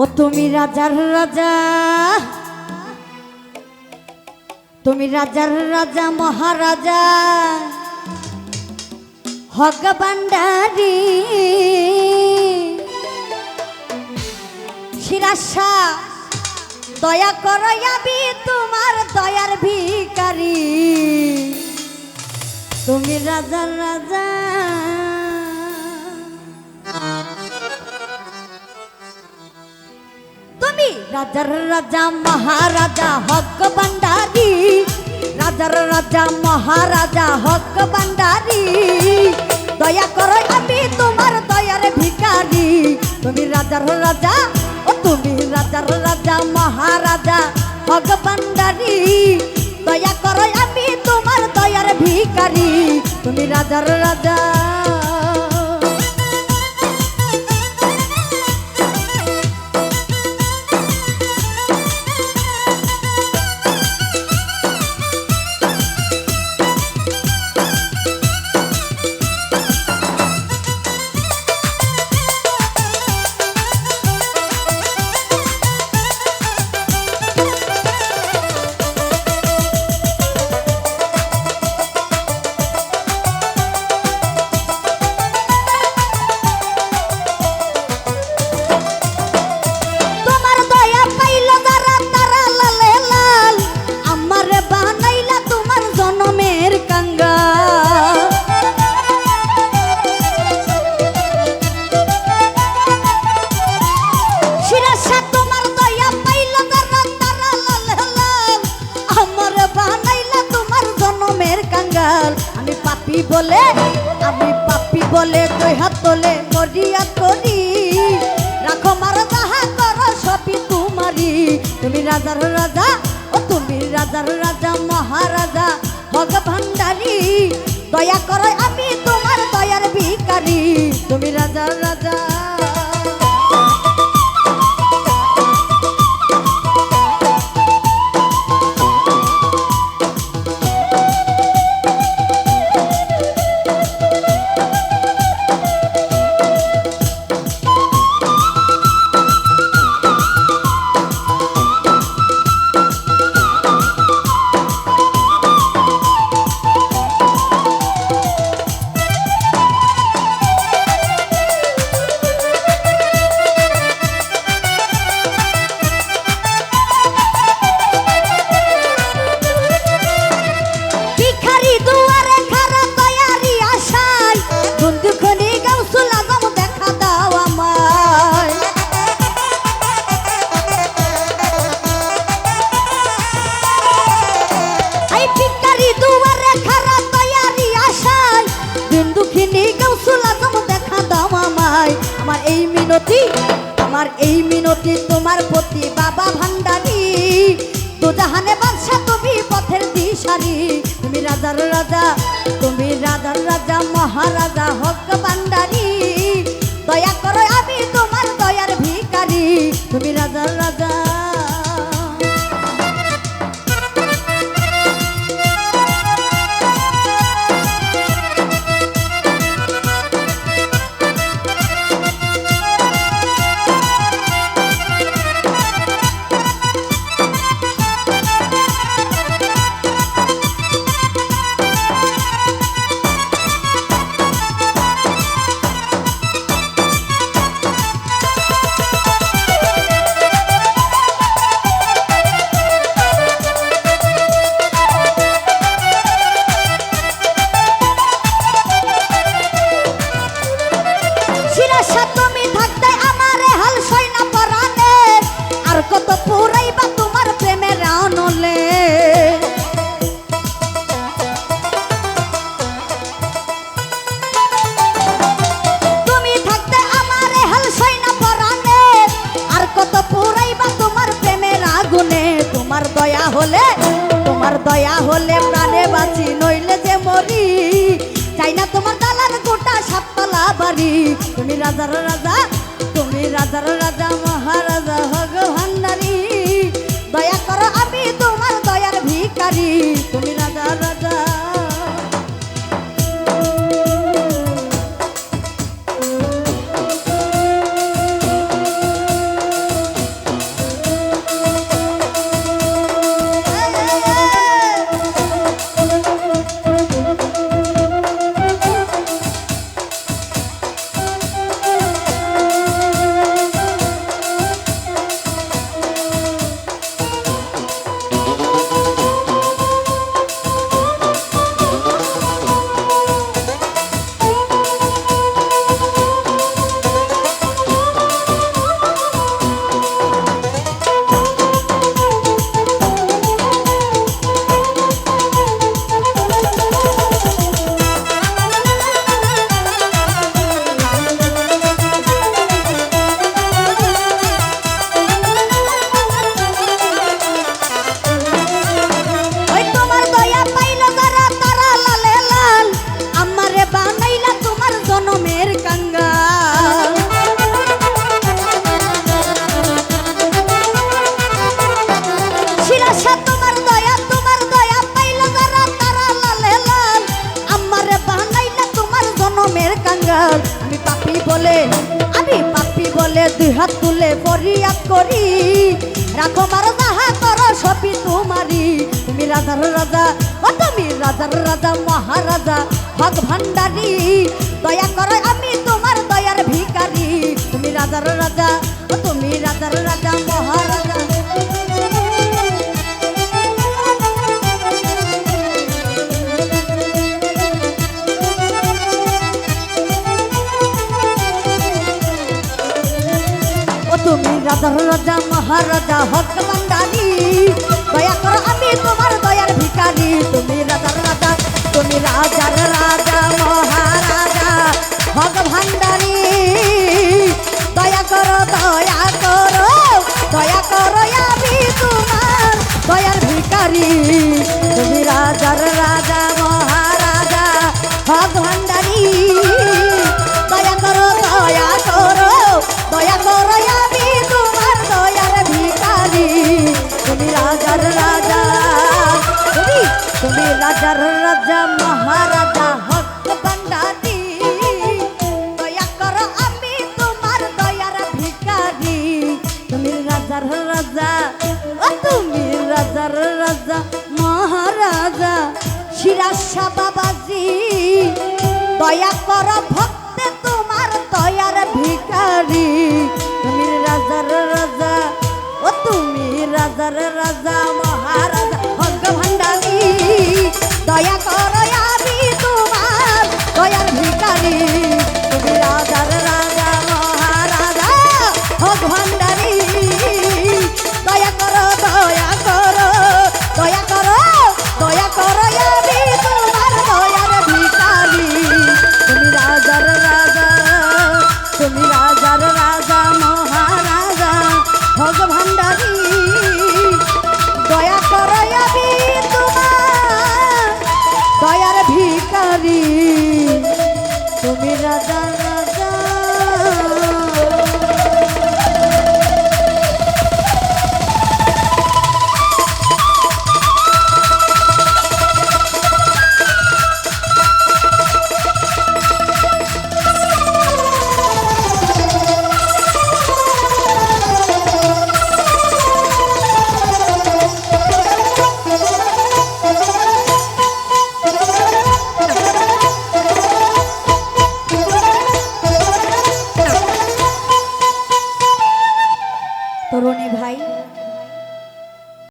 ও তুমি রাজার রাজা, তুমি রাজার রাজা মহারাজা হক ভান্ডারী শিরাশা দয়া করো আমি তোমার দয়ার ভিখারি। তুমি রাজার রাজা, তুমি রাজার রাজা মহারাজা হক ভান্ডারী, রাজার রাজা মহারাজা হক ভান্ডারী দয়া করো আমি তোমার দয়ার ভিখারি। তুমি রাজার রাজা, ও তুমি রাজার রাজা মহারাজা হক ভান্ডারী দয়া করো আমি তোমার দয়ার ভিখারি। তুমি রাজার রাজা, আমি পাপি বলে দুই হাত তোলে মরিয়া করি রাখো মার যাহা করো সবই তোমারি। তুমি রাজার রাজা, ও তুমি রাজার রাজা মহারাজা হক ভান্ডারী দয়া করো আমি তোমার দয়ার ভিখারি। তুমি রাজার রাজা, আমার এই মিনতি তোমার প্রতি বাবা ভান্ডারী দুজাহানে বাদশা তুমি পথের দিশারি। তুমি রাজার রাজা, তুমি রাজার রাজা মহারাজা হক ভান্ডারী দয়া করো আমি তোমার দয়ার ভিখারি। তুমি রাজার রাজা, তুমি থাকতে আমারে হাল সইনা পরানে আর কত পুরাইবা তোমার প্রেমের আনলে। তুমি থাকতে আমারে হাল সইনা পরানে আর কত পুরাইবা তোমার প্রেমের আগুনে। তোমার দয়া হলে প্রাণে বাঁচি নইলে যে মরি চাই না তোমার দালার গোটা সাততলা বাড়ি। তুমি রাজার রাজা, তুমি রাজার রাজা মহারাজা হক ভান্ডারী দয়া করো আমি তোমার দয়ার ভিখারি। তুমি রাজার রাজা, বলে আমি পাপি বলে দুই হাত তুলে ফরিয়াদ করি রাখো মার যাহা করো সবই তোমারি তুমি রাজার রাজা ও তুমি রাজার রাজা মহারাজা হক ভান্ডারি দয়া করো আমি তোমার দয়ার ভিখারি তুমি রাজার রাজা ও তুমি রাজার রাজা মহারাজা তুমি রাজার রাজা মহারাজা হক ভান্ডারি দয়া করো আমি তোমার দয়ার ভিখারি তুমি রাজার রাজা তুমি রাজার রাজা মহারাজা হক ভান্ডারি দয়া করো দয়া করো দয়া করো আমি তোমার দয়ার ভিখারি তুমি রাজার রাজা মহারাজা হক ভান্ডারি দয়া করো দয়া করো দয়া করো আমি তোমার দয়ার ভিখারি তুমি রাজার রাজা তুমি রাজার রাজা মহারাজা হক ভান্ডারি দয়া করো আমি তোমার দয়ার ভিখারি তুমি রাজার রাজা ও তুমি রাজার রাজা মহারাজা শিরাশা বাবাজি দয়া করো ভক্তে তোমার দয়ার ভিখারি তুমি রাজার রাজা ও তুমি রাজার রাজা মহারাজা হক ভান্ডারি দয়া করো আমি তোমার দয়ার ভিখারি তুমি রাজার রাজা মহারাজা হক ভান্ডারি দয়া করো দয়া করো দয়া করো দয়া করো আমি তোমার দয়ার ভিখারি তুমি রাজার রাজা তুমি রাজার রাজা মহারাজা হক ভান্ডারি দয়া করো আমি তোমার দয়ার ভিখারি তুমি রাজার রাজা তরুণী ভাই